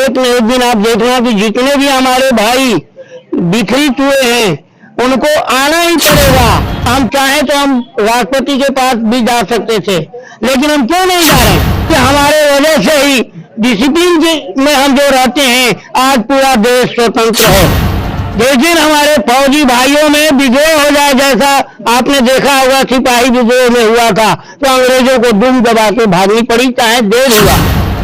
एक न एक दिन आप देखना कि जितने भी हमारे भाई विचलित हुए हैं उनको आना ही पड़ेगा। हम चाहे तो हम राष्ट्रपति के पास भी जा सकते थे, लेकिन हम क्यों नहीं जा रहे? कि हमारे वजह से ही डिसिप्लिन में हम जो रहते हैं, आज पूरा देश स्वतंत्र है। जिस दिन हमारे फौजी भाइयों में विजय हो जाए, जैसा आपने देखा होगा सिपाही विजय में हुआ था, तो अंग्रेजों को दुम दबा के भागनी पड़ी, चाहे देर हुआ।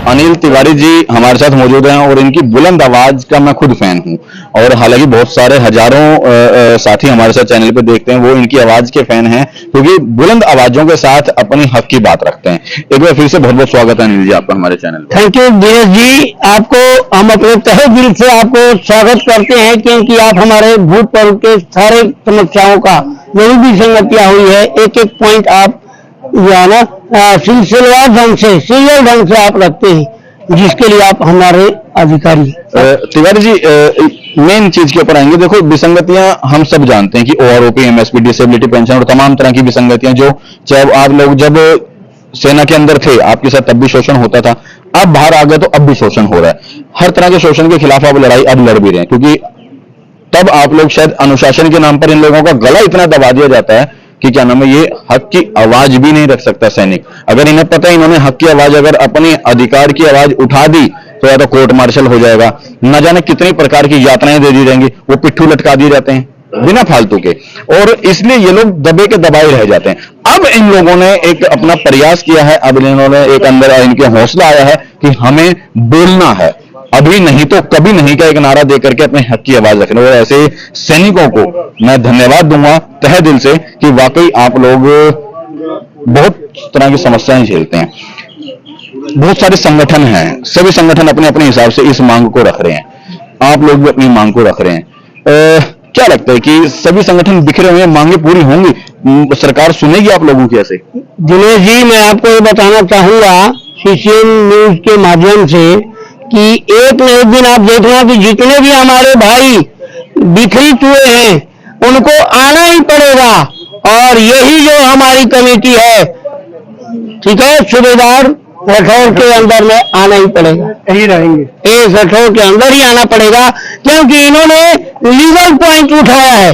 अनिल तिवारी जी हमारे साथ मौजूद हैं और इनकी बुलंद आवाज का मैं खुद फैन हूं और हालांकि बहुत सारे हजारों साथी हमारे साथ चैनल पे देखते हैं, वो इनकी आवाज के फैन हैं क्योंकि बुलंद आवाजों के साथ अपनी हक की बात रखते हैं। एक बार फिर से बहुत बहुत स्वागत है अनिल जी आपका हमारे चैनल पे। थैंक यू दिनेश जी, आपको हम अपने तहे दिल से आपको स्वागत करते हैं क्योंकि आप हमारे भूतपूर्व के सारे समस्याओं का जो भी संगतियां हुई है, एक एक पॉइंट आप जो है ना सिलसिलेवार ढंग से, सीरियल ढंग से आप रखते हैं, जिसके लिए आप हमारे अधिकारी। तिवारी जी मेन चीज के ऊपर आएंगे। देखो विसंगतियां हम सब जानते हैं कि ओआरओपी, एमएसपी, डिसेबिलिटी पेंशन और तमाम तरह की विसंगतियां जो चाहे आप लोग जब सेना के अंदर थे आपके साथ तब भी शोषण होता था, अब बाहर आ गए तो अब भी शोषण हो रहा है। हर तरह के शोषण के खिलाफ आप लड़ाई अब लड़ भी रहे हैं क्योंकि तब आप लोग शायद अनुशासन के नाम पर इन लोगों का गला इतना दबा दिया जाता है कि क्या नाम है, ये हक की आवाज भी नहीं रख सकता सैनिक। अगर इन्हें पता है इन्होंने हक की आवाज, अगर अपने अधिकार की आवाज उठा दी तो या तो कोर्ट मार्शल हो जाएगा, न जाने कितनी प्रकार की यातनाएं दे दी जाएंगी, वो पिट्ठू लटका दिए जाते हैं बिना फालतू के, और इसलिए ये लोग दबे के दबाए रह जाते हैं। अब इन लोगों ने एक अपना प्रयास किया है, अब इन्होंने एक अंदर इनके हौसला आया है कि हमें बोलना है, अभी नहीं तो कभी नहीं का एक नारा देकर के अपने हक की आवाज रखना। और ऐसे सैनिकों को मैं धन्यवाद दूंगा तहे दिल से कि वाकई आप लोग बहुत तरह की समस्याएं झेलते हैं। बहुत सारे संगठन हैं, सभी संगठन अपने अपने हिसाब से इस मांग को रख रहे हैं, आप लोग भी अपनी मांग को रख रहे हैं। क्या लगता है कि सभी संगठन बिखरे हुए हैं, मांगे पूरी होंगी, सरकार सुनेगी आप लोगों की? ऐसे दिनेश जी, मैं आपको ये बताना चाहूंगा सीसीएन न्यूज के माध्यम से कि एक न एक दिन आप देखना कि जितने भी हमारे भाई विचलित हुए हैं उनको आना ही पड़ेगा। और यही जो हमारी कमेटी है, ठीक है, सूबेदार राठौर के अंदर में आना ही पड़ेगा, यही रहेंगे, इस राठौर के अंदर ही आना पड़ेगा क्योंकि इन्होंने लीगल पॉइंट उठाया है,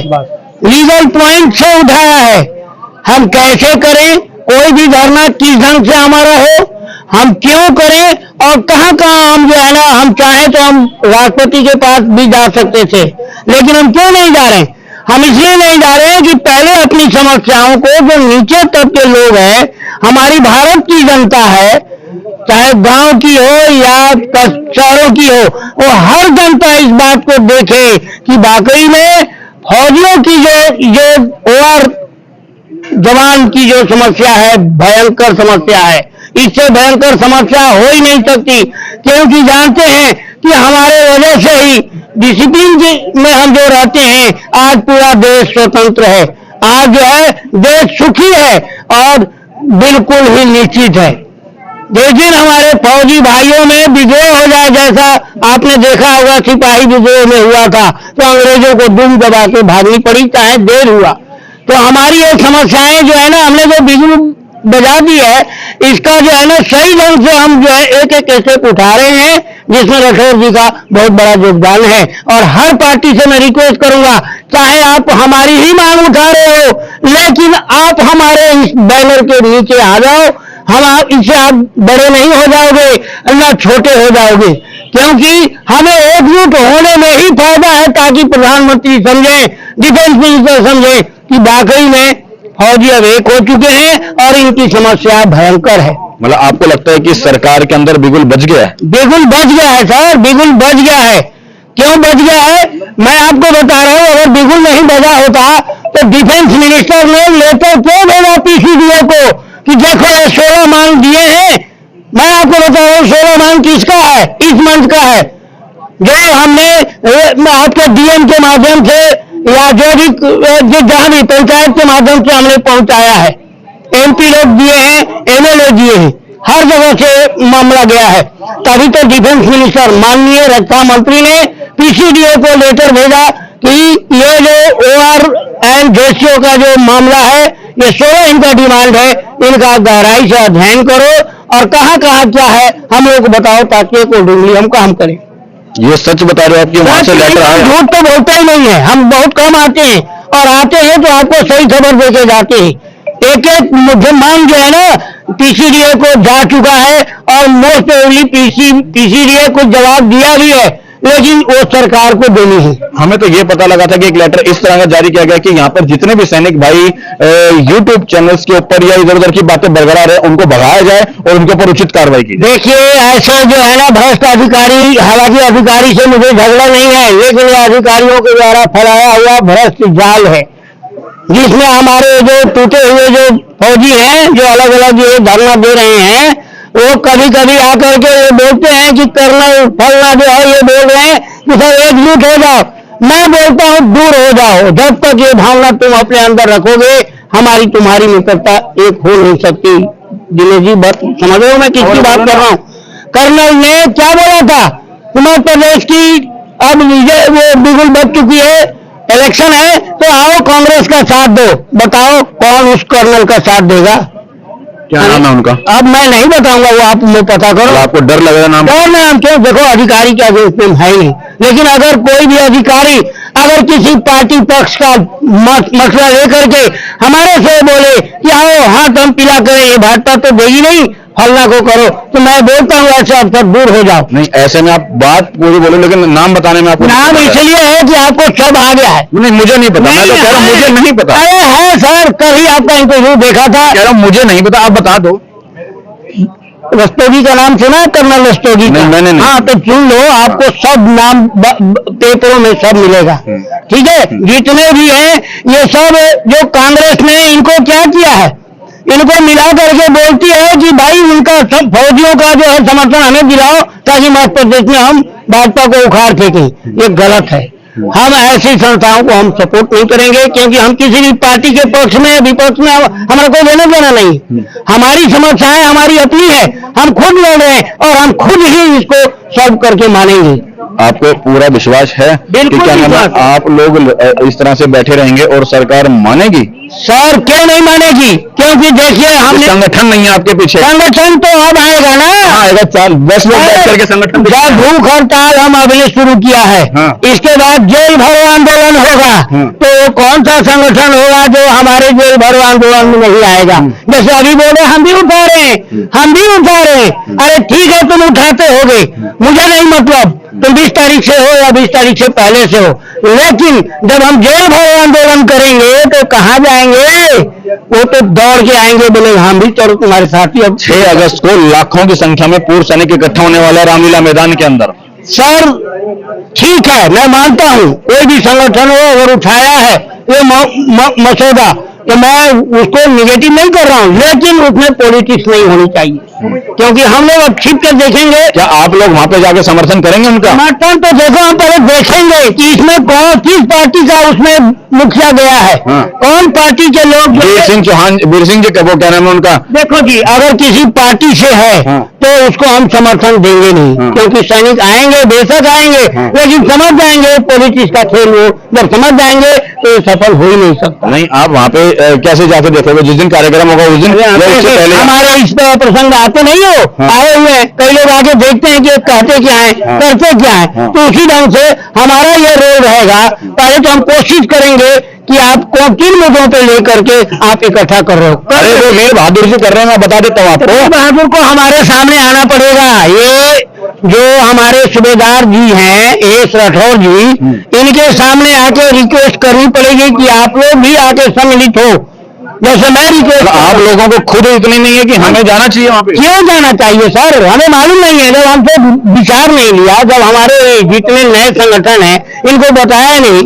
लीगल पॉइंट से उठाया है। हम कैसे करें, कोई भी धरना किस ढंग से हमारा हो, हम क्यों करें और कहां कहां हम जो है ना, हम चाहे तो हम राष्ट्रपति के पास भी जा सकते थे, लेकिन हम क्यों नहीं जा रहे? हम इसलिए नहीं जा रहे हैं कि पहले अपनी समस्याओं को, जो नीचे तक के लोग हैं, हमारी भारत की जनता है, चाहे गांव की हो या शहरों की हो, वो हर जनता इस बात को देखे कि वाकई में फौजियों की जो ओआर जवान की जो समस्या है, भयंकर समस्या है। इससे भयंकर समस्या हो ही नहीं सकती क्योंकि जानते हैं कि हमारे वजह से ही डिसिप्लिन में हम जो रहते हैं, आज पूरा देश स्वतंत्र है, आज जो है देश सुखी है और बिल्कुल ही निश्चित है। जिस दिन हमारे फौजी भाइयों में विजय हो जाए, जैसा आपने देखा होगा सिपाही विजय में हुआ था, तो अंग्रेजों को दुम दबा के भागनी पड़ी, चाहे देर हुआ। तो हमारी ये समस्याएं जो है ना, हमने जो बिजली बजा दी है, इसका जो है ना सही ढंग से हम जो है एक एक स्टेप उठा रहे हैं, जिसमें राठौर जी का बहुत बड़ा योगदान है। और हर पार्टी से मैं रिक्वेस्ट करूंगा, चाहे आप हमारी ही मांग उठा रहे हो, लेकिन आप हमारे इस बैनर के नीचे आ जाओ। इससे आप बड़े नहीं हो जाओगे, ना छोटे हो जाओगे, क्योंकि हमें एकजुट होने में ही फायदा है, ताकि प्रधानमंत्री समझे, डिफेंस मिनिस्टर समझे कि वाकई में फौजी अब एक हो चुके हैं और इनकी समस्या भयंकर है। मतलब आपको लगता है कि सरकार के अंदर बिगुल बज गया है? बिगुल बज गया है सर, बिगुल बज गया है। क्यों बज गया है मैं आपको बता रहा हूं। अगर बिगुल नहीं बजा होता तो डिफेंस मिनिस्टर ने लेटर क्यों भेजा पीसीडीए को कि देखो ये 16 मांग दिए हैं। मैं आपको बता रहा हूँ 16 मांग किसका है, इस मंच का है, जो हमने आपके डीएम के माध्यम से या जो भी जहां भी पंचायत के माध्यम से हमने पहुंचाया है, एमपी लोग दिए हैं, एमएलए दिए हैं, हर जगह से मामला गया है। तभी तो डिफेंस मिनिस्टर माननीय रक्षा मंत्री ने पीसीडीए को लेटर भेजा कि ये जो ओआर एंड जेसीओ का जो मामला है, ये 16 इनका डिमांड है, इनका गहराई से अध्ययन करो और कहां कहां क्या है हम लोग को बताओ, ताकि अकॉर्डिंगली हम काम करें। ये सच बता रहे हो आप कि वहां से लेटर आया? झूठ तो बोलते ही नहीं है, हम बहुत कम आते हैं, और आते हैं तो आपको सही खबर देके जाते हैं। एक एक मुसलमान जो है ना पीसीडीए को जा चुका है, और मोस्ट प्रोबेबली पीसीडीए को जवाब दिया भी है, लेकिन वो सरकार को देनी है। हमें तो ये पता लगा था कि एक लेटर इस तरह का जारी किया गया कि यहाँ पर जितने भी सैनिक भाई यूट्यूब चैनल्स के ऊपर या इधर उधर की बातें बरकरार है, उनको भगाया जाए और उनके ऊपर उचित कार्रवाई की। देखिए, ऐसे जो है ना भ्रष्ट अधिकारी, हालांकि अधिकारी से मुझे झगड़ा नहीं है, लेकिन ये अधिकारियों के द्वारा फैलाया हुआ भ्रष्ट जाल है, जिसमें हमारे जो टूटे हुए जो फौजी हैं, जो अलग अलग ये धरना दे रहे हैं, वो कभी कभी आकर के ये बोलते हैं कि कर्नल फलना जो है ये बोल रहे हैं कि सर एकजुट हो जाओ। मैं बोलता हूँ दूर हो जाओ। जब तक ये भावना तुम अपने अंदर रखोगे, हमारी तुम्हारी मित्रता एक हो नहीं सकती। दिनेश जी, बात समझ रहे हो मैं किसकी बात कर रहा हूँ? कर्नल ने क्या बोला था? उत्तर प्रदेश की अब वो बिल्कुल बच चुकी है, इलेक्शन है, तो आओ कांग्रेस का साथ दो। बताओ कौन उस कर्नल का साथ देगा? क्या नाम है उनका? अब मैं नहीं बताऊंगा, वो आप मुझे पता करो। आपको डर लग रहा है? नाम क्यों? देखो, अधिकारी क्या इसमें है ही नहीं, लेकिन अगर कोई भी अधिकारी अगर किसी पार्टी पक्ष का मसला लेकर के हमारे से बोले कि आओ हाथ हम पिला करें, ये भाजपा तो देगी नहीं, फलना को करो, तो मैं बोलता हूँ ऐसे अवसर दूर हो जाओ। नहीं, ऐसे में आप बात पूरी बोलो, लेकिन नाम बताने में आपको नाम इसलिए है कि आपको सब आ गया है। नहीं, मुझे नहीं पता। मैं तो कह रहा हूं मुझे नहीं पता। अरे है सर, कल ही आपका इंटरव्यू देखा था। कह रहा हूं मुझे नहीं पता, आप बता दो। रस्तोगी का नाम सुना? कर्नल रस्तोगी का? मैंने नहीं। हाँ, तो सुन लो, आपको सब नाम पेपरों में सब मिलेगा। ठीक है, जितने भी हैं ये सब जो कांग्रेस ने इनको क्या किया है, इनको मिला करके बोलती है कि भाई उनका सब फौजियों का जो है समर्थन हमें दिलाओ, ताकि मध्य प्रदेश में हम भाजपा को उखाड़ फेंकें। ये गलत है। हम ऐसी संस्थाओं को हम सपोर्ट नहीं करेंगे, क्योंकि हम किसी भी पार्टी के पक्ष में विपक्ष में हमारा कोई लेना देना नहीं। हमारी समस्याएं हमारी अपनी है, हम खुद लड़ रहे हैं और हम खुद ही इसको सॉल्व करके मानेंगे। आपको पूरा विश्वास है कि क्या नाम है, आप लोग इस तरह से बैठे रहेंगे और सरकार मानेगी? सर क्यों नहीं मानेगी? क्योंकि देखिए, हमने संगठन नहीं है आपके पीछे। संगठन तो अब आएगा ना, आएगा। 10 लोग बैठ करके संगठन। जब भूख हड़ताल हम अभी शुरू किया है, इसके बाद जेल भरो आंदोलन होगा, तो कौन सा संगठन होगा जो हमारे जेल भरो आंदोलन में नहीं आएगा? जैसे अभी बोले हम भी उठा रहे हैं, हम भी उठा रहे हैं। अरे ठीक है, तुम उठाते होगे, मुझे नहीं मतलब तुम 20 तारीख से हो या 20 तारीख से पहले से हो, लेकिन जब हम जेल भरो आंदोलन करेंगे तो कहाँ जाएंगे? वो तो दौड़ के आएंगे, बोले हम भी चलो तुम्हारे साथ ही। अब 6 अगस्त को लाखों की संख्या में पूर्व सैनिक इकट्ठा होने वाला है रामलीला मैदान के अंदर। सर ठीक है, मैं मानता हूँ कोई भी संगठन हो अगर उठाया है ये मसौदा, तो मैं उसको निगेटिव नहीं कर रहा हूँ, लेकिन उसमें पॉलिटिक्स नहीं होनी चाहिए, क्योंकि हम लोग अब छिप कर देखेंगे। क्या आप लोग वहां पे जाके समर्थन करेंगे उनका? समर्थन तो देखो, हम पहले देखेंगे कि इसमें कौन किस पार्टी का उसमें मुखिया गया है, कौन पार्टी के लोग। वीर सिंह चौहान, वीर सिंह जी वो क्या नाम है उनका? देखो जी, अगर किसी पार्टी से है तो उसको हम समर्थन देंगे नहीं, क्योंकि सैनिक आएंगे, बेशक आएंगे, लेकिन समझ जाएंगे पॉलिटिक्स का खेल। वो जब समझ जाएंगे तो ये सफल हो ही नहीं सकता। नहीं, आप वहाँ पे कैसे जाके देखोगे? जिस दिन कार्यक्रम होगा उस दिन पहले हमारे इस प्रसंग आते नहीं हो, आए हुए हैं कई लोग, आके देखते हैं कि कहते क्या है, करते क्या है, तो उसी ढंग से हमारा ये रोल रहेगा। पहले तो हम कोशिश करेंगे कि आपको किन मुद्दों पे लेकर के आप इकट्ठा कर रहे हो। अरे वो वीर बहादुर जी कर रहे हैं, मैं बता देता हूँ आपको। वीर बहादुर को हमारे सामने आना पड़ेगा। ये जो हमारे सूबेदार जी हैं, एस राठौर जी, इनके सामने आके रिक्वेस्ट करनी पड़ेगी कि आप लोग भी आके सम्मिलित हो। जैसे मैं रिक्वेस्ट, आप लोगों को खुद इतनी नहीं है कि हमें जाना चाहिए वहाँ पे? क्यों जाना चाहिए सर? हमें मालूम नहीं है, जब हमसे विचार नहीं लिया, जब हमारे जितने नए संगठन हैं इनको बताया नहीं।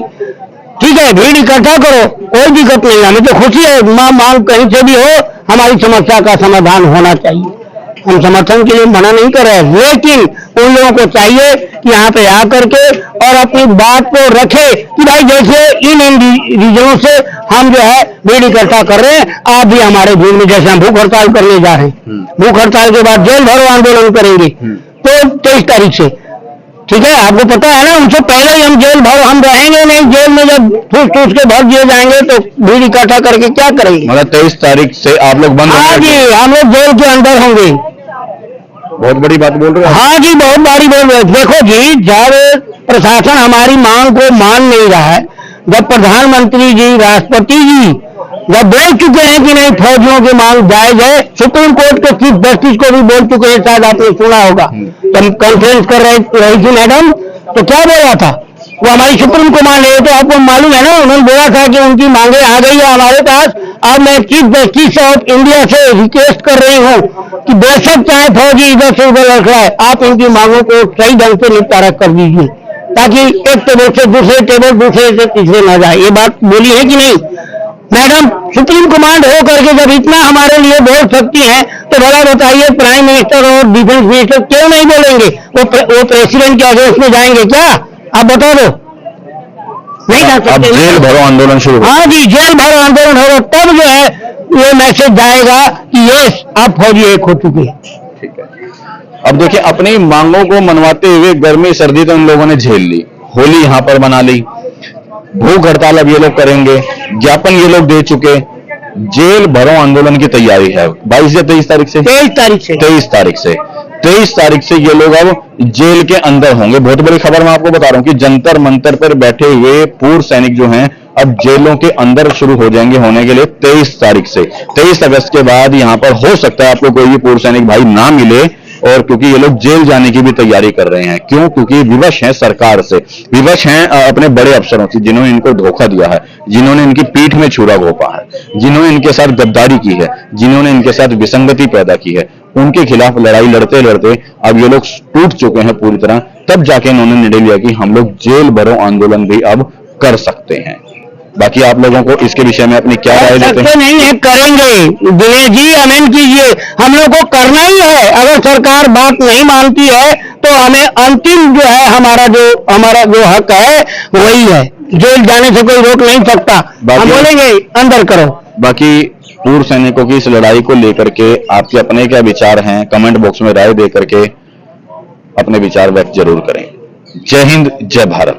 ठीक है, भीड़ इकट्ठा करो, कोई दिक्कत नहीं, हमें तो खुशी है। मांग कहीं से भी हो, हमारी समस्या का समाधान होना चाहिए। हम समर्थन के लिए मना नहीं कर रहे, लेकिन उन लोगों को चाहिए कि यहाँ पे आकर के और अपनी बात को रखे कि भाई जैसे इन रीजनों से हम जो है भीड़ इकट्ठा कर रहे हैं, आप भी हमारे भीड़ में, जैसे हम भूख हड़ताल करने जा रहे हैं, भूख हड़ताल के बाद जेल भरो आंदोलन करेंगे तो 23 तारीख से। ठीक है, आपको पता है ना, उनसे पहले ही हम जेल भर, हम रहेंगे नहीं, जेल में जब ठूस के भर दिए जाएंगे तो भीड़ इकट्ठा करके क्या करेंगे? मतलब 23 तारीख से आप लोग बंद? हाँ जी, हम लोग जेल के अंदर होंगे। बहुत बड़ी बात बोल रहे हो आप। हाँ जी, बहुत बड़ी बोल रहे हैं। देखो जी, जब प्रशासन हमारी मांग को मान नहीं रहा है, जब प्रधानमंत्री जी, राष्ट्रपति जी जब बोल चुके हैं कि नहीं फौजियों की मांग जायज है, सुप्रीम कोर्ट के चीफ जस्टिस को भी बोल चुके हैं, शायद आपने सुना होगा, कॉन्फ्रेंस कर रही थी मैडम, तो क्या बोला था वो हमारी सुप्रीम को मान रहे, तो आपको मालूम है ना, उन्होंने बोला था कि उनकी मांगे आ गई है हमारे पास। अब मैं चीफ जस्टिस ऑफ इंडिया से रिक्वेस्ट कर रही हूँ कि बेशक चाहे फौजी इधर से उधर लड़ रहा है, आप इनकी मांगों को सही ढंग से निपटारा कर दीजिए, ताकि एक टेबल से दूसरे टेबल, दूसरे से तीसरे न जाए। ये बात बोली है कि नहीं मैडम? सुप्रीम कमांड हो करके जब इतना हमारे लिए बोल सकती है, तो भला बताइए प्राइम मिनिस्टर और डिफेंस मिनिस्टर क्यों नहीं बोलेंगे? वो प्रेसिडेंट के अगेंस्ट में जाएंगे क्या? आप बता दो। नहीं जा अब सकते। जेल भरो आंदोलन शुरू हो। हाँ जी, जेल भरो आंदोलन होगा, तब जो है ये मैसेज जाएगा कि ये आप फौजी एक हो चुके हैं। ठीक है। अब देखिए, अपनी मांगों को मनवाते हुए गर्मी सर्दी तो इन लोगों ने झेल ली, होली यहां पर मना ली, भूख हड़ताल अब ये लोग करेंगे, ज्ञापन ये लोग दे चुके, जेल भरो आंदोलन की तैयारी है 22 या 23 तारीख से, 23 तारीख से 23 तारीख से 23 तारीख से ये लोग अब जेल के अंदर होंगे। बहुत बड़ी खबर मैं आपको बता रहा हूं कि जंतर मंतर पर बैठे हुए पूर्व सैनिक जो हैं अब जेलों के अंदर शुरू हो जाएंगे होने के लिए 23 तारीख से। 23 अगस्त के बाद यहां पर हो सकता है आपको कोई भी पूर्व सैनिक भाई ना मिले, और क्योंकि ये लोग जेल जाने की भी तैयारी कर रहे हैं। क्यों? क्योंकि विवश हैं सरकार से, विवश हैं अपने बड़े अफसरों से, जिन्होंने इनको धोखा दिया है, जिन्होंने इनकी पीठ में छुरा घोंपा है, जिन्होंने इनके साथ गद्दारी की है, जिन्होंने इनके साथ विसंगति पैदा की है, उनके खिलाफ लड़ाई लड़ते लड़ते अब ये लोग टूट चुके हैं पूरी तरह। तब जाके इन्होंने निर्णय लिया कि हम लोग जेल भरो आंदोलन भी अब कर सकते हैं। बाकी आप लोगों को इसके विषय में अपनी क्या राय देते हैं? नहीं है, करेंगे दिनेश जी, अमेंड कीजिए, हम लोग को करना ही है। अगर सरकार बात नहीं मानती है तो हमें अंतिम जो है हमारा जो हक है वही है, जेल जाने से कोई रोक नहीं सकता। हम बोलेंगे अंदर करो। बाकी पूर्व सैनिकों की इस लड़ाई को लेकर के आपके अपने क्या विचार हैं, कमेंट बॉक्स में राय दे करके अपने विचार व्यक्त जरूर करें। जय हिंद, जय भारत।